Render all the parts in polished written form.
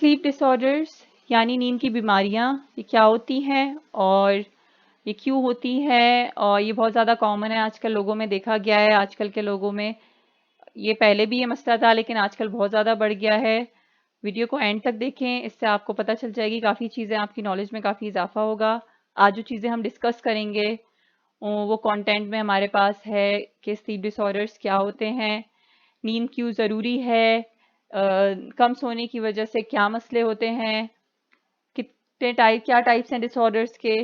Sleep disorders यानी नींद की बीमारियां ये क्या होती हैं और ये क्यों होती हैं, और ये बहुत ज़्यादा कॉमन है आजकल लोगों में, देखा गया है आजकल के लोगों में। ये पहले भी ये मसला था लेकिन आजकल बहुत ज़्यादा बढ़ गया है। वीडियो को एंड तक देखें, इससे आपको पता चल जाएगी काफ़ी चीज़ें, आपकी नॉलेज में काफ़ी इजाफा होगा। आज जो चीज़ें हम डिस्कस करेंगे वो कंटेंट में हमारे पास है कि स्लीप डिसऑर्डर्स क्या होते हैं, नींद क्यों ज़रूरी है, कम सोने की वजह से क्या मसले होते हैं, कितने क्या टाइप्स हैं डिसऑर्डर्स के,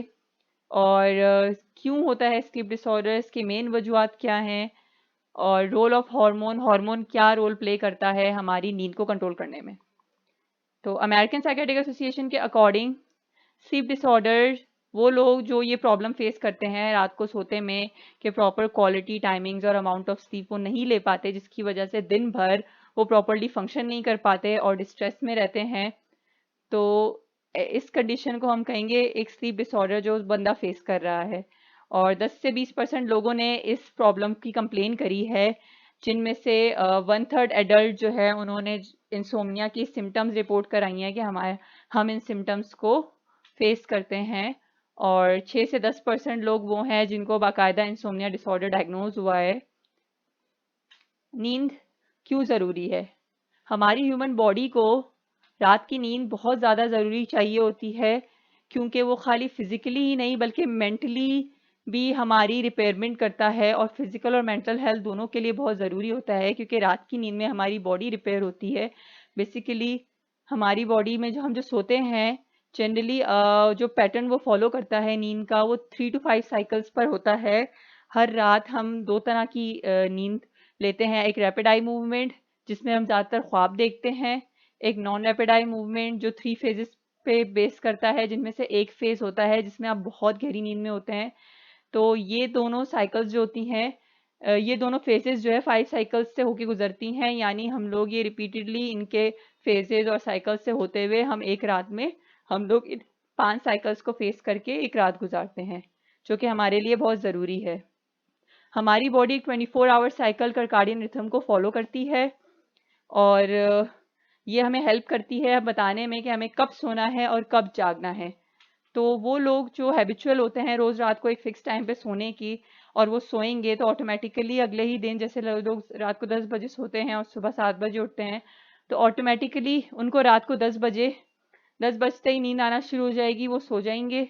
और क्यों होता है स्लीप डिसऑर्डर्स की मेन वजूहत क्या हैं, और रोल ऑफ हार्मोन, हार्मोन क्या रोल प्ले करता है हमारी नींद को कंट्रोल करने में। तो अमेरिकन साइकेट्रिक एसोसिएशन के अकॉर्डिंग स्लीप डिसऑर्डर वो लोग जो ये प्रॉब्लम फेस करते हैं रात को सोते में कि प्रॉपर क्वालिटी, टाइमिंग्स और अमाउंट ऑफ स्लीप वो नहीं ले पाते, जिसकी वजह से दिन भर वो प्रॉपरली फंक्शन नहीं कर पाते और डिस्ट्रेस में रहते हैं। तो इस कंडीशन को हम कहेंगे एक स्लीप डिसऑर्डर जो बंदा फेस कर रहा है। और 10 से 20% लोगों ने इस प्रॉब्लम की कंप्लेन करी है, जिनमें से 1/3 एडल्ट जो है उन्होंने इंसोम्निया की सिम्टम्स रिपोर्ट कराई हैं कि हम इन सिम्टम्स को फेस करते हैं। और 6 से 10% लोग वो हैं जिनको बाकायदा इंसोम्निया डिसऑर्डर डायग्नोज हुआ है। नींद क्यों ज़रूरी है? हमारी ह्यूमन बॉडी को रात की नींद बहुत ज़्यादा ज़रूरी चाहिए होती है, क्योंकि वो खाली फिज़िकली ही नहीं बल्कि मेंटली भी हमारी रिपेयरमेंट करता है, और फिज़िकल और मेंटल हेल्थ दोनों के लिए बहुत ज़रूरी होता है, क्योंकि रात की नींद में हमारी बॉडी रिपेयर होती है। बेसिकली हमारी बॉडी में जो सोते हैं जनरली जो पैटर्न वो फॉलो करता है नींद का, वो 3 to 5 साइकिल्स पर होता है। हर रात हम दो तरह की नींद लेते हैं, एक रैपिड आई मूवमेंट जिसमें हम ज़्यादातर ख्वाब देखते हैं, एक नॉन रैपिड आई मूवमेंट जो 3 फेजेस पे बेस करता है, जिनमें से एक फेज होता है जिसमें आप बहुत गहरी नींद में होते हैं। तो ये दोनों साइकिल्स जो होती हैं, ये दोनों फेजेस जो है 5 साइकिल्स से होके गुजरती हैं, यानी हम लोग ये रिपीटेडली इनके फेजेस और साइकिल्स से होते हुए एक रात में हम लोग इन 5 साइकिल्स को फेस करके एक रात गुजारते हैं, जो कि हमारे लिए बहुत ज़रूरी है। हमारी body 24 hour cycle circadian rhythm को फॉलो करती है, और ये हमें हेल्प करती है बताने में कि हमें कब सोना है और कब जागना है। तो वो लोग जो हैबिचुअल होते हैं रोज़ रात को एक फिक्स टाइम पे सोने की, और वो सोएंगे तो ऑटोमेटिकली अगले ही दिन, जैसे लोग रात को 10 बजे सोते हैं और सुबह 7 बजे उठते हैं, तो ऑटोमेटिकली उनको रात को 10 बजते ही नींद आना शुरू हो जाएगी, वो सो जाएंगे,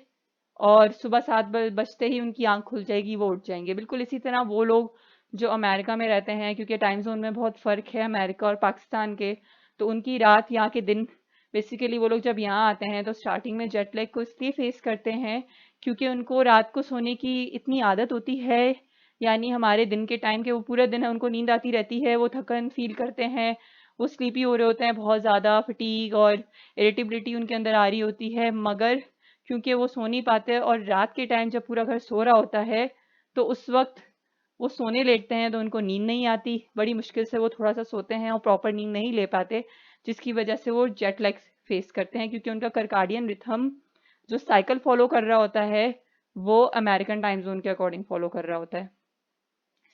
और सुबह 7 बजते ही उनकी आंख खुल जाएगी, वो उठ जाएंगे। बिल्कुल इसी तरह वो लोग जो अमेरिका में रहते हैं, क्योंकि टाइम जोन में बहुत फ़र्क है अमेरिका और पाकिस्तान के, तो उनकी रात यहाँ के दिन, बेसिकली वो लोग जब यहाँ आते हैं तो स्टार्टिंग में जेट लैग को इसलिए फेस करते हैं क्योंकि उनको रात को सोने की इतनी आदत होती है, यानी हमारे दिन के टाइम के वो पूरा दिन है उनको नींद आती रहती है, वो थकन फील करते हैं, वो स्लीपी हो रहे होते हैं, बहुत ज़्यादा फटीग और इरिटेबिलिटी उनके अंदर आ रही होती है, मगर क्योंकि वो सो नहीं पाते, और रात के टाइम जब पूरा घर सो रहा होता है तो उस वक्त वो सोने लेटते हैं तो उनको नींद नहीं आती, बड़ी मुश्किल से वो थोड़ा सा सोते हैं और प्रॉपर नींद नहीं ले पाते, जिसकी वजह से वो जेट लैग फेस करते हैं, क्योंकि उनका सर्काडियन रिथम जो साइकिल फॉलो कर रहा होता है वो अमेरिकन टाइम जोन के अकॉर्डिंग फॉलो कर रहा होता है।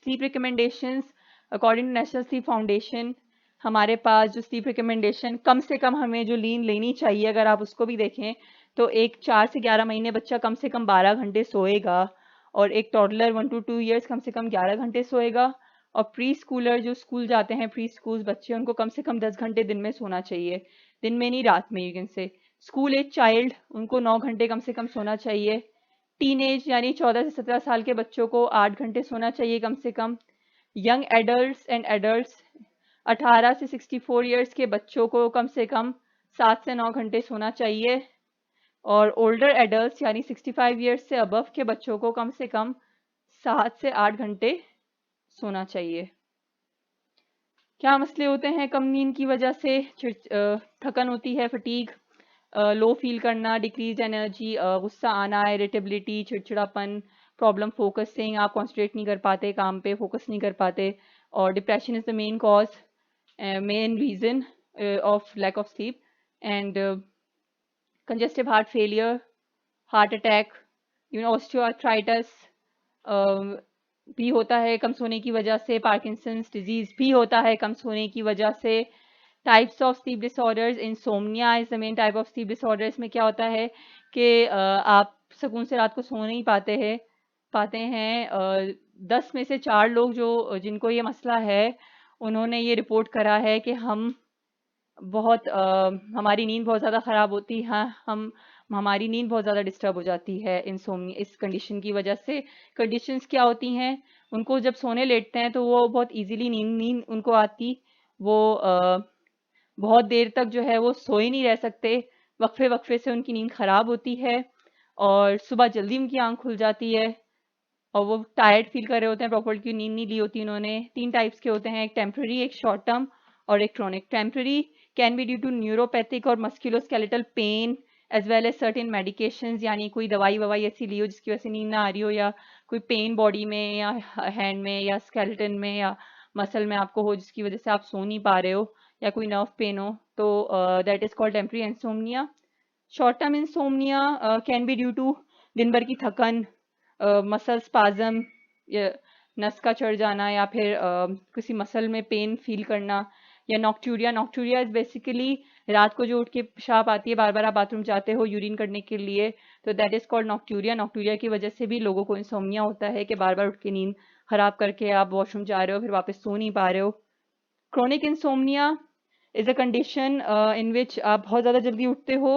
Sleep recommendations according to National Sleep Foundation, हमारे पास जो स्लीप रिकमेंडेशन कम से कम हमें जो नींद लेनी चाहिए, अगर आप उसको भी देखें तो एक 4 से 11 महीने बच्चा कम से कम 12 घंटे सोएगा, और एक टॉडलर 1 to 2 ईयर्स कम से कम 11 घंटे सोएगा, और प्री स्कूलर जो स्कूल जाते हैं, प्री स्कूल बच्चे, उनको कम से कम 10 घंटे दिन में सोना चाहिए, दिन में नहीं रात में, you can say. School age child उनको 9 घंटे कम से कम सोना चाहिए। टीन एज यानी 14 से 17 साल के बच्चों को 8 घंटे सोना चाहिए कम से कम। यंग एडल्ट्स एंड एडल्ट्स 18 से 64 ईयर्स के बच्चों को कम से कम 7 से 9 घंटे सोना चाहिए, और ओल्डर एडल्ट्स यानी 65 ईयर्स से अबव के बच्चों को कम से कम 7 से 8 घंटे सोना चाहिए। क्या मसले होते हैं कम नींद की वजह से? थकन होती है, फटीग, लो फील करना, डिक्रीज एनर्जी, गुस्सा आना, इरिटेबिलिटी, चिड़चिड़ापन, प्रॉब्लम फोकसिंग, आप कॉन्सेंट्रेट नहीं कर पाते, काम पे फोकस नहीं कर पाते, और depression is the main cause, main reason of lack of sleep, and congestive heart failure, heart attack, osteoarthritis भी होता है कम सोने की वजह से, पार्किंसंस डिजीज भी होता है कम सोने की वजह से, types of sleep disorders, insomnia is the main type of sleep disorder. इसमें क्या होता है कि आप सुकून से रात को सो नहीं पाते हैं। 10 में से 4 लोग जिनको ये मसला है, उन्होंने ये रिपोर्ट करा है कि हमारी नींद बहुत ज़्यादा ख़राब होती है, हमारी नींद बहुत ज़्यादा डिस्टर्ब हो जाती है इंसोम्निया इस कंडीशन की वजह से। कंडीशंस क्या होती हैं, उनको जब सोने लेटते हैं तो वो बहुत इजीली नींद उनको आती, वो बहुत देर तक जो है वो सोए नहीं रह सकते, वक्फे वक्फे से उनकी नींद ख़राब होती है और सुबह जल्दी उनकी आंख खुल जाती है और वो टायर्ड फील कर रहे होते हैं, प्रॉपर की नींद नहीं ली होती उन्होंने। 3 टाइप्स के होते हैं, एक टेम्पररी, एक शॉर्ट टर्म और एक chronic. Temporary can be due to neuropathic और musculoskeletal pain as well as certain medications, यानी कोई दवाई ववाई ऐसी ली हो जिसकी वजह से नींद ना आ रही हो, या कोई पेन बॉडी में या हैंड में या स्केलेटन में या मसल में आपको हो जिसकी वजह से आप सो नहीं पा रहे हो, या कोई नर्व पेन हो, तो that is called temporary insomnia. Short term insomnia can be due to दिन भर की थकन, मसल स्पाज्म, या नस का चढ़ जाना, या फिर किसी मसल में पेन फील करना, या नॉक्टूरिया। नॉक्टूरिया इज बेसिकली रात को जो उठ के पेशाब आती है, बार बार आप बाथरूम जाते हो यूरिन करने के लिए, तो दैट इज कॉल्ड नॉक्टूरिया। नॉक्टूरिया की वजह से भी लोगों को इंसोम्निया होता है कि बार बार उठ के नींद खराब करके आप वॉशरूम जा रहे हो, फिर वापस सो नहीं पा रहे हो। Chronic insomnia is a condition in which आप बहुत ज़्यादा जल्दी उठते हो,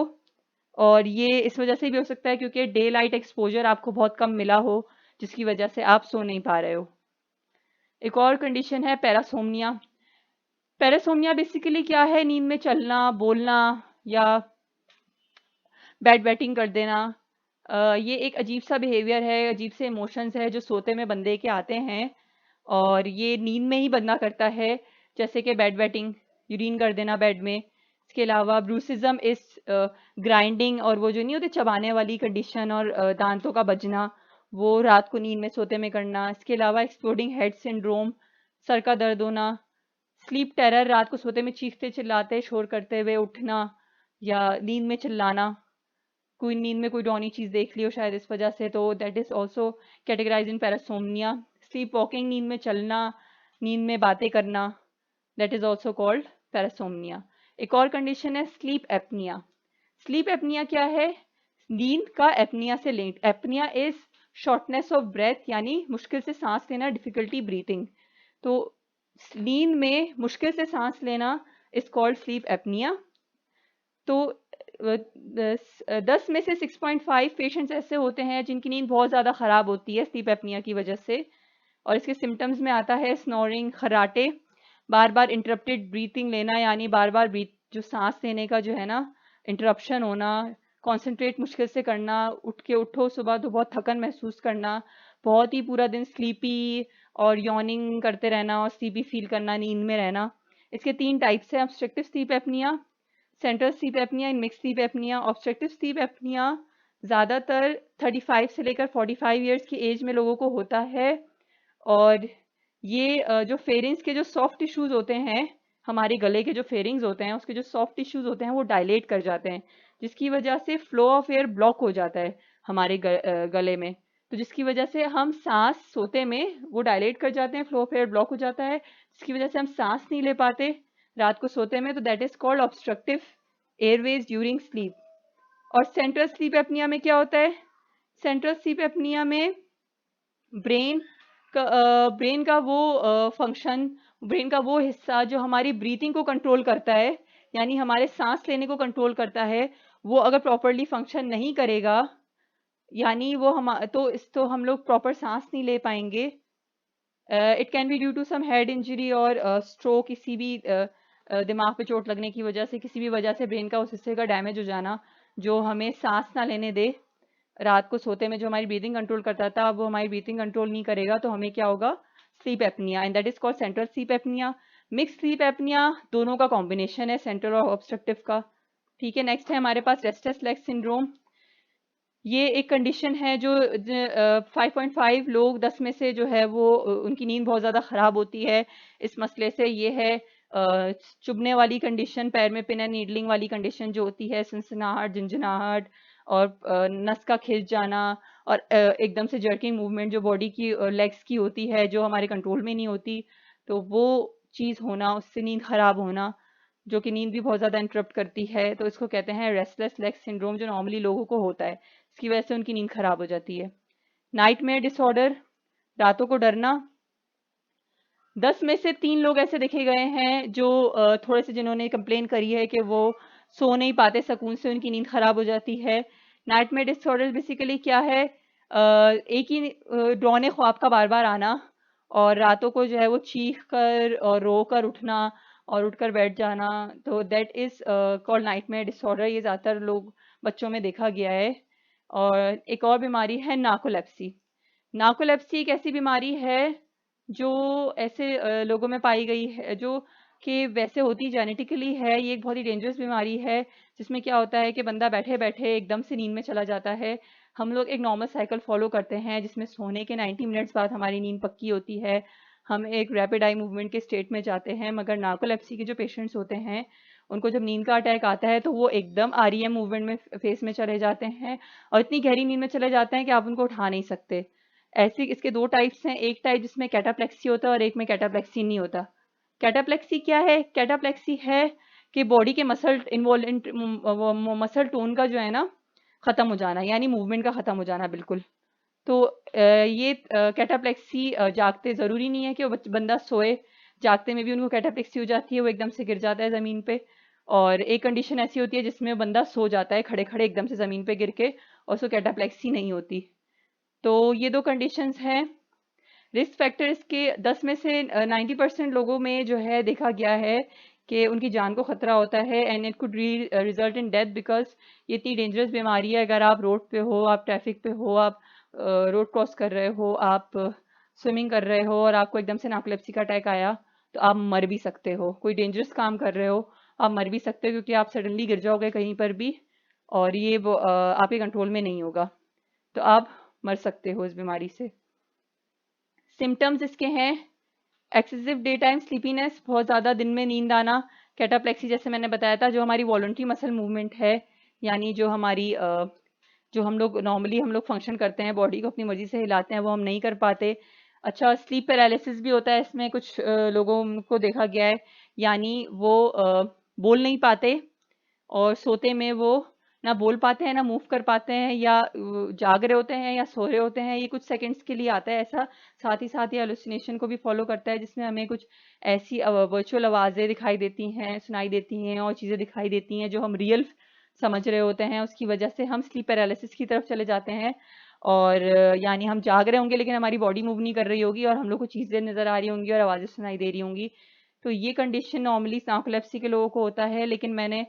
और ये इस वजह से भी हो सकता है क्योंकि डे लाइट एक्सपोजर आपको बहुत कम मिला हो, जिसकी वजह से आप सो नहीं पा रहे हो। एक और कंडीशन है पैरासोम्निया। पैरासोम्निया बेसिकली क्या है, नींद में चलना, बोलना या बैटिंग कर देना। ये एक अजीब सा बिहेवियर है, अजीब से इमोशंस है जो सोते में बंदे के आते हैं, और ये नींद में ही बंदा करता है, जैसे कि बैटिंग, यूरिन कर देना बेड में। इसके अलावा ब्रूसिज्म इस ग्राइंडिंग, और वो जो नहीं होते चबाने वाली कंडीशन, और दांतों का बजना, वो रात को नींद में सोते में करना। इसके अलावा एक्सप्लोडिंग हेड सिंड्रोम, सर का दर्द होना, स्लीप टेरर, रात को सोते में चीखते चिल्लाते शोर करते हुए उठना, या नींद में चिल्लाना, कोई नींद में कोई डौनी चीज़ देख ली हो शायद इस वजह से, तो that is also categorise in parasomnia. Sleep walking, नींद में चलना, नींद में बातें करना, that is also called parasomnia. एक और कंडीशन है स्लीप एपनिया। स्लीप एपनिया क्या है, नींद का एपनिया से linked. Apnoea is shortness of breath, यानी मुश्किल से सांस लेना, डिफिकल्टी ब्रीथिंग। तो नींद में मुश्किल से सांस लेना इज कॉल्ड स्लीप एपनिया। तो 10 में से 6.5 पेशेंट्स ऐसे होते हैं जिनकी नींद बहुत ज़्यादा ख़राब होती है स्लीप एपनिया की वजह से, और इसके सिम्टम्स में आता है स्नोरिंग, खर्राटे, बार बार इंटरप्टेड ब्रीथिंग लेना, यानी बार बार जो सांस लेने का जो है ना इंटरप्शन होना, कंसंट्रेट मुश्किल से करना, उठ के उठो सुबह तो बहुत थकन महसूस करना, बहुत ही पूरा दिन स्लीपी और यॉर्निंग करते रहना और स्लीपी फील करना, नींद में रहना। इसके 3 टाइप्स हैं, obstructive sleep apnoea, central sleep apnoea and mix sleep apnoea. Obstructive sleep apnoea ज़्यादातर 35 से लेकर 45 ईयर्स की एज में लोगों को होता है, और ये जो फेरिंग्स के जो सॉफ्ट टिश्यूज़ होते हैं, हमारे गले के जो फेरिंग्स होते हैं उसके जो सॉफ्ट टिश्यूज़ होते हैं वो डायलेट कर जाते हैं, जिसकी वजह से फ्लो ऑफ एयर ब्लॉक हो जाता है हमारे गले में, तो जिसकी वजह से हम सांस सोते में वो डायलेट कर जाते हैं, फ्लो ऑफ एयर ब्लॉक हो जाता है, जिसकी वजह से हम सांस नहीं ले पाते रात को सोते में, तो that is called obstructive Airways during sleep. और सेंट्रल स्लीप एपनिया में क्या होता है, सेंट्रल स्लीप एपनिया में ब्रेन ब्रेन का वो फंक्शन, ब्रेन का वो हिस्सा जो हमारी ब्रीथिंग को कंट्रोल करता है, यानी हमारे सांस लेने को कंट्रोल करता है, वो अगर प्रॉपरली फंक्शन नहीं करेगा, यानी वो तो हम लोग प्रॉपर सांस नहीं ले पाएंगे। It can be due to some head injury और स्ट्रोक, किसी भी दिमाग पे चोट लगने की वजह से, किसी भी वजह से ब्रेन का उस हिस्से का डैमेज हो जाना जो हमें सांस ना लेने दे। रात को सोते में जो हमारी ब्रीथिंग कंट्रोल करता था, अब वो हमारी ब्रीथिंग कंट्रोल नहीं करेगा, तो हमें क्या होगा, sleep apnoea, and that is called central sleep apnoea. Mix sleep apnoea दोनों का कॉम्बिनेशन है, सेंट्रल और ऑब्स्ट्रक्टिव का। ठीक है, नेक्स्ट है हमारे पास रेस्टलेस लेग सिंड्रोम। ये एक कंडीशन है जो 5.5 लोग 10 में से जो है वो उनकी नींद बहुत ज़्यादा ख़राब होती है इस मसले से। ये है चुभने वाली कंडीशन, पैर में पिन एंड नीडलिंग वाली कंडीशन जो होती है, सनसनाहट, झंझनाहट और नस का खिंच जाना, और एकदम से जर्किंग मूवमेंट जो बॉडी की लेग्स की होती है जो हमारे कंट्रोल में नहीं होती, तो वो चीज़ होना, उससे नींद ख़राब होना, जो कि नींद भी बहुत ज़्यादा इंटरप्ट करती है, तो इसको कहते हैं रेस्टलेस लेग सिंड्रोम, जो नॉर्मली लोगों को होता है। इसकी वजह से उनकी नींद खराब हो जाती है। नाइटमेयर डिसऑर्डर, रातों को डरना। 10 में से 3 लोग ऐसे देखे गए हैं जो थोड़े से जिन्होंने कंप्लेन करी है कि वो सो नहीं पाते सुकून से, उनकी नींद खराब हो जाती है। नाइटमेयर डिसऑर्डर बेसिकली क्या है, एक ही डौने ख्वाब का बार बार आना, और रातों को जो है वो चीख कर और रो कर उठना और उठकर बैठ जाना, तो that is called nightmare disorder. ये ज़्यादातर लोग बच्चों में देखा गया है। और एक और बीमारी है नार्कोलेप्सी। नार्कोलेप्सी एक ऐसी बीमारी है जो ऐसे लोगों में पाई गई है जो कि वैसे होती जेनेटिकली है। ये एक बहुत ही डेंजरस बीमारी है, जिसमें क्या होता है कि बंदा बैठे बैठे एकदम से नींद में चला जाता है। हम लोग एक नॉर्मल साइकिल फॉलो करते हैं जिसमें सोने के 90 मिनट्स बाद हमारी नींद पक्की होती है, हम एक रैपिड आई मूवमेंट के स्टेट में जाते हैं। मगर नार्कोलेप्सी के जो पेशेंट्स होते हैं, उनको जब नींद का अटैक आता है तो वो एकदम आरईएम मूवमेंट में फेस में चले जाते हैं और इतनी गहरी नींद में चले जाते हैं कि आप उनको उठा नहीं सकते। ऐसे इसके 2 टाइप्स हैं, एक टाइप जिसमें कैटाप्लेक्सी होता है और एक में कैटाप्लेक्सी नहीं होता। कैटाप्लेक्सी क्या है? कैटाप्लेक्सी है कि बॉडी के मसल इन्वॉल्व मसल टोन का जो है ना खत्म हो जाना, यानी मूवमेंट का खत्म हो जाना बिल्कुल। तो ये कैटाप्लेक्सी जागते ज़रूरी नहीं है कि वो बंदा सोए, जागते में भी उनको कैटाप्लेक्सी हो जाती है, वो एकदम से गिर जाता है ज़मीन पे। और एक कंडीशन ऐसी होती है जिसमें बंदा सो जाता है खड़े खड़े एकदम से ज़मीन पे गिर के, और उसको कैटाप्लेक्सी नहीं होती। तो ये 2 कंडीशंस हैं। रिस्क फैक्टर इसके 10 में से 90% लोगों में जो है देखा गया है कि उनकी जान को खतरा होता है, and it could result in death, because ये इतनी डेंजरस बीमारी है। अगर आप रोड पे हो, आप ट्रैफिक पे हो, आप रोड क्रॉस कर रहे हो, आप स्विमिंग कर रहे हो और आपको एकदम से नार्कोलेप्सी का अटैक आया, तो आप मर भी सकते हो। कोई डेंजरस काम कर रहे हो, आप मर भी सकते हो, क्योंकि आप सडनली गिर जाओगे कहीं पर भी और ये वो आपके कंट्रोल में नहीं होगा, तो आप मर सकते हो इस बीमारी से। सिम्टम्स इसके हैं एक्सेसिव डे टाइम स्लीपीनेस, बहुत ज़्यादा दिन में नींद आना। कैटाप्लेक्सी जैसे मैंने बताया था, जो हमारी वॉलंटरी मसल मूवमेंट है, यानी जो हमारी जो हम लोग नॉर्मली हम लोग फंक्शन करते हैं, बॉडी को अपनी मर्जी से हिलाते हैं, वो हम नहीं कर पाते। अच्छा, स्लीप पैरालिसिस भी होता है इसमें, कुछ लोगों को देखा गया है, यानी वो बोल नहीं पाते और सोते में वो ना बोल पाते हैं, ना मूव कर पाते हैं, या जाग रहे होते हैं या सो रहे होते हैं। ये कुछ सेकंड्स के लिए आता है ऐसा। साथ ही साथ ये हेलुसिनेशन को भी फॉलो करता है, जिसमें हमें कुछ ऐसी वर्चुअल आवाज़ें दिखाई देती हैं, सुनाई देती हैं और चीज़ें दिखाई देती हैं जो हम रियल समझ रहे होते हैं। उसकी वजह से हम स्लीप पैरालिसिस की तरफ चले जाते हैं, और यानी हम जाग रहे होंगे लेकिन हमारी बॉडी मूव नहीं कर रही होगी और हम लोग को चीज़ें नज़र आ रही होंगी और आवाज़ें सुनाई दे रही होंगी। तो ये कंडीशन नॉर्मली नार्कोलेप्सी के लोगों को होता है, लेकिन मैंने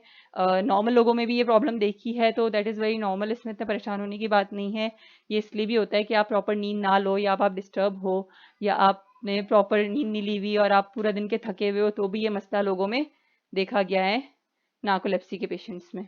नॉर्मल लोगों में भी ये प्रॉब्लम देखी है, तो दैट इज़ वेरी नॉर्मल। इसमें इतना परेशान होने की बात नहीं है। ये इसलिए भी होता है कि आप प्रॉपर नींद ना लो, या आप डिस्टर्ब हो, या आपने प्रॉपर नींद नहीं ली हुई और आप पूरा दिन के थके हुए हो, तो भी ये मसला लोगों में देखा गया है नार्कोलेप्सी के पेशेंट्स में।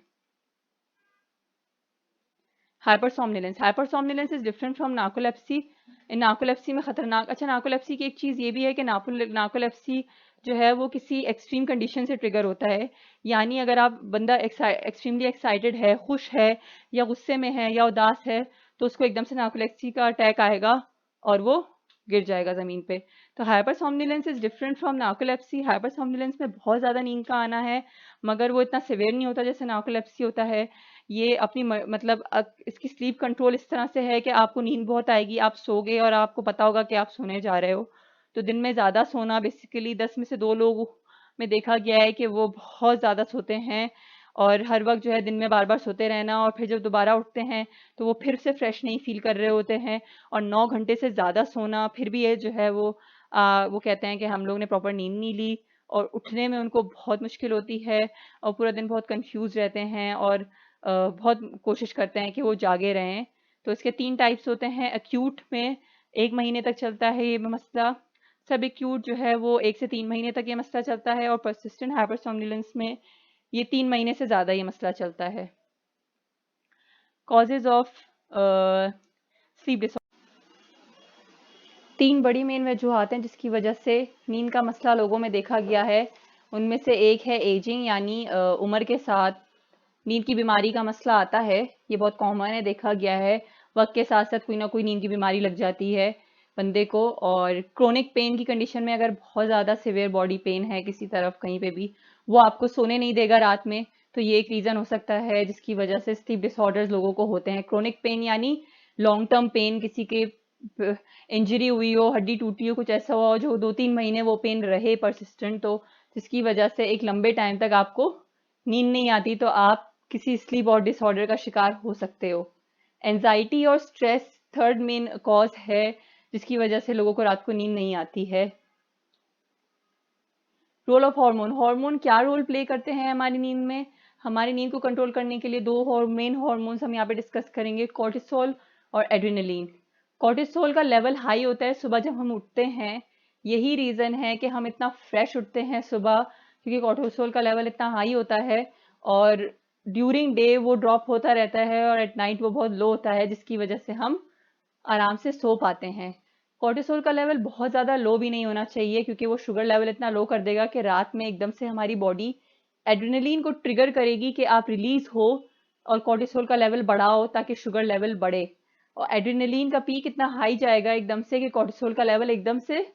Hypersomnolence, hypersomnolence is different from narcolepsy. इन नार्कोलेप्सी में खतरनाक, अच्छा नार्कोलेप्सी की एक चीज़ ये भी है कि नार्कोलेप्सी जो है वो किसी एक्सट्रीम कंडीशन से ट्रिगर होता है। यानी अगर आप बंदा एक्सट्रीमली एक्साइटेड है, खुश है, या गुस्से में है, या उदास है, तो उसको एकदम से नार्कोलेप्सी का अटैक आएगा और वो गिर जाएगा ज़मीन पे। तो हाइपरसोमनिलेंस इज डिफरेंट फ्रॉम नार्कोलेप्सी। हाइपरसोमनिलेंस में बहुत ज़्यादा नींद का आना है, मगर वो इतना सिवियर नहीं होता जैसे नार्कोलेप्सी होता है। ये अपनी मतलब इसकी स्लीप कंट्रोल इस तरह से है कि आपको नींद बहुत आएगी, आप सोगे और आपको पता होगा कि आप सोने जा रहे हो। तो दिन में ज़्यादा सोना, बेसिकली 10 में से 2 लोग में देखा गया है कि वो बहुत ज़्यादा सोते हैं, और हर वक्त जो है दिन में बार बार सोते रहना, और फिर जब दोबारा उठते हैं तो वो फिर से फ्रेश नहीं फील कर रहे होते हैं। और 9 घंटे से ज़्यादा सोना, फिर भी ये जो है वो कहते हैं कि हम लोग ने प्रॉपर नींद नहीं ली, और उठने में उनको बहुत मुश्किल होती है, और पूरा दिन बहुत कंफ्यूज रहते हैं, और बहुत कोशिश करते हैं कि वो जागे रहें। तो इसके 3 टाइप्स होते हैं। एक्यूट में 1 महीने तक चलता है ये मसला। सब एक्यूट जो है वो 1 से 3 महीने तक ये मसला चलता है, और परसिस्टेंट हाइपरसोमनिलेंस में ये 3 महीने से ज़्यादा ये मसला चलता है। कॉजेज ऑफ स्लीप डिसऑर्डर, 3 बड़ी मेन वजूहात हैं जिसकी वजह से नींद का मसला लोगों में देखा गया है। उनमें से एक है एजिंग, यानी उम्र के साथ नींद की बीमारी का मसला आता है। ये बहुत कॉमन है, देखा गया है। वक्त के साथ साथ कोई ना कोई नींद की बीमारी लग जाती है बंदे को। और क्रोनिक पेन की कंडीशन में, अगर बहुत ज़्यादा सिवियर बॉडी पेन है किसी तरफ कहीं पे भी, वो आपको सोने नहीं देगा रात में। तो ये एक रीज़न हो सकता है जिसकी वजह से स्लीप डिसऑर्डर्स लोगों को होते हैं। क्रोनिक पेन यानी लॉन्ग टर्म पेन, किसी के इंजरी हुई हो, हड्डी टूटी हो, कुछ ऐसा हुआ हो जो 2-3 महीने वो पेन रहे परसिस्टेंट, तो जिसकी वजह से एक लंबे टाइम तक आपको नींद नहीं आती, तो आप किसी स्लीप और डिसऑर्डर का शिकार हो सकते हो। एंजाइटी और स्ट्रेस थर्ड मेन कॉज है जिसकी वजह से लोगों को रात को नींद नहीं आती है। रोल ऑफ हार्मोन, हार्मोन क्या रोल प्ले करते हैं हमारी नींद में? हमारी नींद को कंट्रोल करने के लिए दो मेन हार्मोन्स हम यहाँ पे डिस्कस करेंगे, कॉर्टिसोल और एड्रेनलिन। कॉर्टिसोल का लेवल हाई होता है सुबह जब हम उठते हैं। यही रीजन है कि हम इतना फ्रेश उठते हैं सुबह, क्योंकि कॉर्टिसोल का लेवल इतना हाई होता है और ड्यूरिंग डे वो ड्रॉप होता रहता है और एट नाइट वो बहुत लो होता है, जिसकी वजह से हम आराम से सो पाते हैं। कॉर्टिसोल का लेवल बहुत ज़्यादा लो भी नहीं होना चाहिए, क्योंकि वो शुगर लेवल इतना लो कर देगा कि रात में एकदम से हमारी बॉडी एड्रेनलिन को ट्रिगर करेगी कि आप रिलीज हो और कॉर्टिसोल का लेवल बढ़ाओ ताकि शुगर लेवल बढ़े। और एड्रेनलिन का पीक इतना हाई जाएगा एकदम से कि कॉर्टिसोल का लेवल एकदम से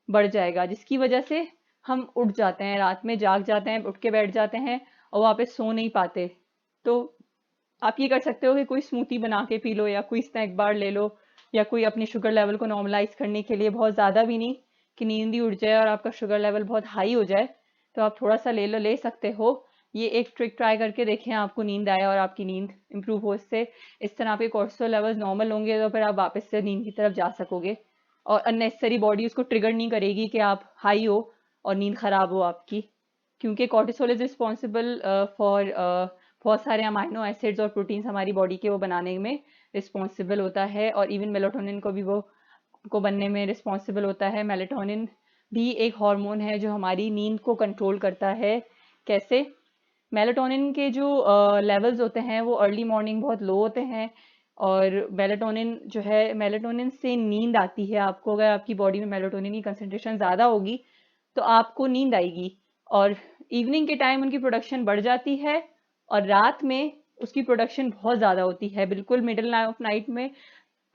बढ़ जाएगा, जिसकी वजह से हम उठ जाते हैं, रात में जाग जाते हैं, उठ के बैठ जाते हैं और वहाँ पे सो नहीं पाते। तो आप ये कर सकते हो कि कोई स्मूथी बना के पी लो या कोई स्नैक बार ले लो, या कोई अपनी शुगर लेवल को नॉर्मलाइज करने के लिए, बहुत ज़्यादा भी नहीं कि नींद ही उड़ जाए और आपका शुगर लेवल बहुत हाई हो जाए, तो आप थोड़ा सा ले सकते हो। ये एक ट्रिक ट्राई करके देखें, आपको नींद आए और आपकी नींद इंप्रूव हो इससे। इस तरह आपके कोर्टिसोल लेवल्स नॉर्मल होंगे तो फिर आप वापस से नींद की तरफ जा सकोगे और अननेसेसरी बॉडी उसको ट्रिगर नहीं करेगी कि आप हाई हो और नींद खराब हो आपकी, क्योंकि कॉर्टिसोल इज रिस्पॉन्सिबल फॉर बहुत सारे अमाइनो एसिड्स और प्रोटीन्स हमारी बॉडी के वो बनाने में रिस्पॉन्सिबल होता है, और इवन मेलाटोनिन को भी वो को बनने में रिस्पॉन्सिबल होता है। मेलाटोनिन भी एक हार्मोन है जो हमारी नींद को कंट्रोल करता है। कैसे? मेलाटोनिन के जो लेवल्स होते हैं वो अर्ली मॉर्निंग बहुत लो होते हैं, और मेलाटोनिन जो है, मेलाटोनिन से नींद आती है आपको। अगर आपकी बॉडी में मेलाटोनिन की कंसंट्रेशन ज़्यादा होगी तो आपको नींद आएगी, और इवनिंग के टाइम उनकी प्रोडक्शन बढ़ जाती है और रात में उसकी प्रोडक्शन बहुत ज़्यादा होती है। बिल्कुल मिडिल ऑफ नाइट में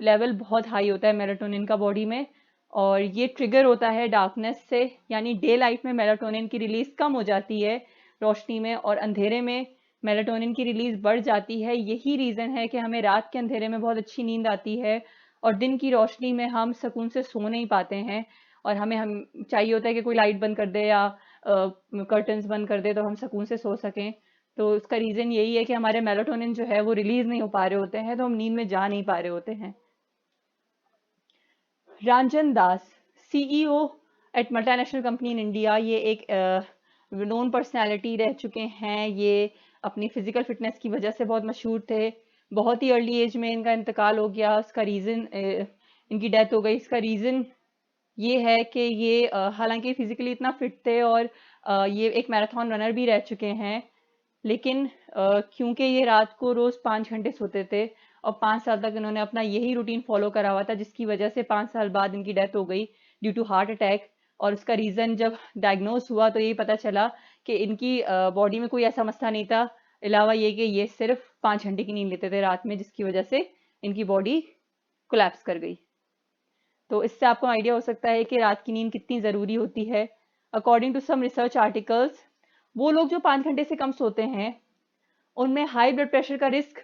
लेवल बहुत हाई होता है मेलाटोनिन का बॉडी में, और ये ट्रिगर होता है डार्कनेस से, यानी डे लाइट में मेलाटोनिन की रिलीज कम हो जाती है रोशनी में, और अंधेरे में मेलाटोनिन की रिलीज बढ़ जाती है। यही रीज़न है कि हमें रात के अंधेरे में बहुत अच्छी नींद आती है और दिन की रोशनी में हम सुकून से सो नहीं पाते हैं, और हम चाहिए होता है कि कोई लाइट बंद कर दे या कर्टन्स बंद कर दे तो हम सुकून से सो सकें। तो उसका रीज़न यही है कि हमारे मेलाटोनिन जो है वो रिलीज नहीं हो पा रहे होते हैं, तो हम नींद में जा नहीं पा रहे होते हैं। Ranjan Das, CEO at multinational company in India, ये एक नोन पर्सनैलिटी रह चुके हैं। ये अपनी फिजिकल फिटनेस की वजह से बहुत मशहूर थे। बहुत ही अर्ली एज में इनका इंतकाल हो गया, उसका रीज़न इनकी डेथ हो गई। इसका रीज़न ये है कि ये हालांकि फिजिकली इतना फिट थे और ये एक मैराथन रनर भी रह चुके हैं, लेकिन क्योंकि ये रात को रोज 5 घंटे सोते थे और 5 साल तक इन्होंने अपना यही रूटीन फॉलो करा हुआ था, जिसकी वजह से 5 साल बाद इनकी डेथ हो गई ड्यू टू हार्ट अटैक। और उसका रीजन जब डायग्नोस हुआ तो यही पता चला कि इनकी बॉडी में कोई ऐसा मसला नहीं था, अलावा ये कि ये सिर्फ 5 घंटे की नींद लेते थे रात में, जिसकी वजह से इनकी बॉडी कोलैप्स कर गई। तो इससे आपको आइडिया हो सकता है कि रात की नींद कितनी ज़रूरी होती है। According to some research articles, वो लोग जो 5 घंटे से कम सोते हैं उनमें हाई ब्लड प्रेशर का रिस्क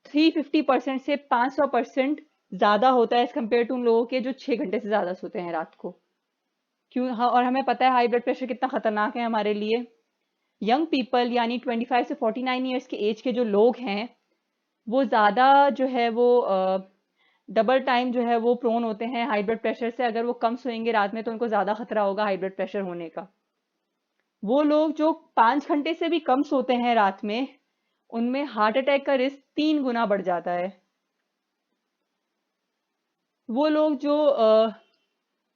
350% से 500% ज़्यादा होता है एज कम्पेयर टू उन लोगों के जो 6 घंटे से ज़्यादा सोते हैं रात को। क्यों? हाँ, और हमें पता है हाई ब्लड प्रेशर कितना खतरनाक है हमारे लिए। यंग पीपल यानी 25 से 49 ईयर्स के एज के जो लोग हैं वो ज़्यादा जो है वो डबल टाइम जो है वो प्रोन होते हैं हाई ब्लड प्रेशर से। अगर वो कम सोएंगे रात में तो उनको ज़्यादा खतरा होगा हाई ब्लड प्रेशर होने का। वो लोग जो 5 घंटे से भी कम सोते हैं रात में, उनमें हार्ट अटैक का रिस्क 3 गुना बढ़ जाता है। वो लोग जो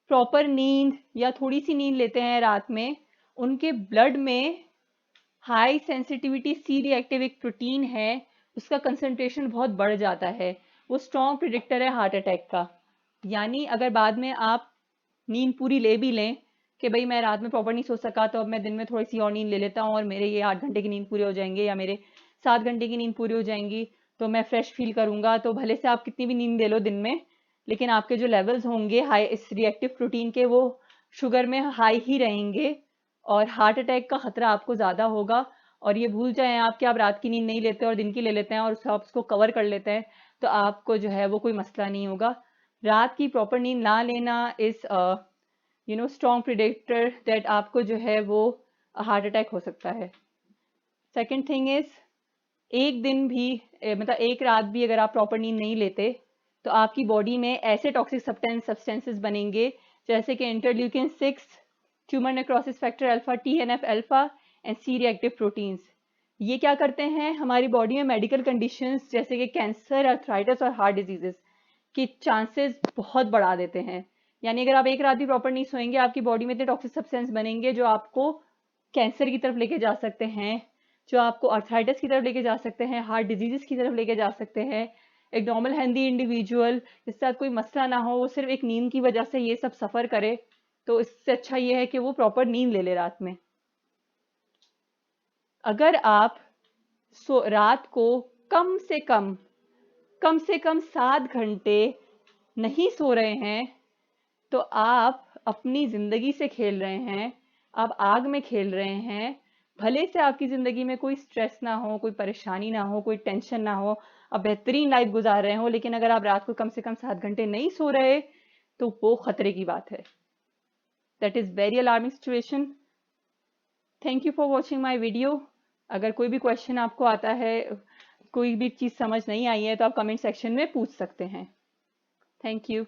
प्रॉपर नींद या थोड़ी सी नींद लेते हैं रात में, उनके ब्लड में हाई सेंसिटिविटी सी रिएक्टिव एक प्रोटीन है, उसका कंसंट्रेशन बहुत बढ़ जाता है। वो स्ट्रॉन्ग प्रिडिक्टर है हार्ट अटैक का। यानी अगर बाद में आप नींद पूरी ले भी लें कि भाई मैं रात में प्रॉपर नहीं सो सका तो अब मैं दिन में थोड़ी सी और नींद ले लेता हूँ और मेरे ये 8 घंटे की नींद पूरी हो जाएंगे या मेरे 7 घंटे की नींद पूरी हो जाएंगी तो मैं फ्रेश फील करूंगा, तो भले से आप कितनी भी नींद ले लो दिन में, लेकिन आपके जो लेवल्स होंगे हाई इस रिएक्टिव प्रोटीन के वो शुगर में हाई ही रहेंगे और हार्ट अटैक का खतरा आपको ज़्यादा होगा। और ये भूल जाएं आप कि आप रात की नींद नहीं लेते और दिन की ले लेते हैं और आप उसको कवर कर लेते हैं, तो आपको जो है वो कोई मसला नहीं होगा। रात की प्रॉपर नींद ना लेना इज़ स्ट्रॉन्ग प्रिडिक्टर दैट आपको जो है वो हार्ट अटैक हो सकता है। सेकेंड थिंग इज़, एक दिन भी मतलब एक रात भी अगर आप प्रॉपर नींद नहीं लेते तो आपकी बॉडी में ऐसे टॉक्सिक सब्सटेंसेस बनेंगे जैसे कि interleukin 6, tumour necrosis factor alpha, TNF alpha and C reactive proteins. ये क्या करते हैं, हमारी बॉडी में मेडिकल कंडीशंस जैसे कि कैंसर, अर्थराइटिस और हार्ट डिजीजेस के चांसेस बहुत बढ़ा देते हैं। यानी अगर आप एक रात भी प्रॉपर नहीं सोएंगे, आपकी बॉडी में इतने टॉक्सिक सब्सटेंस बनेंगे जो आपको कैंसर की तरफ लेके जा सकते हैं, जो आपको अर्थराइटिस की तरफ लेके जा सकते हैं, हार्ट डिजीजेस की तरफ लेके जा सकते हैं। एक नॉर्मल हेल्दी इंडिविजुअल जिसके साथ कोई मसला ना हो, वो सिर्फ एक नींद की वजह से ये सब सफ़र करे, तो इससे अच्छा ये है कि वो प्रॉपर नींद ले ले रात में। अगर आप रात को कम से कम 7 घंटे नहीं सो रहे हैं, तो आप अपनी ज़िंदगी से खेल रहे हैं, आप आग में खेल रहे हैं। भले से आपकी ज़िंदगी में कोई स्ट्रेस ना हो, कोई परेशानी ना हो, कोई टेंशन ना हो, आप बेहतरीन लाइफ गुजार रहे हो, लेकिन अगर आप रात को कम से कम 7 घंटे नहीं सो रहे, तो वो खतरे की बात है। That is very alarming situation. Thank you for watching my video. अगर कोई भी क्वेश्चन आपको आता है, कोई भी चीज़ समझ नहीं आई है, तो आप कमेंट सेक्शन में पूछ सकते हैं। Thank you.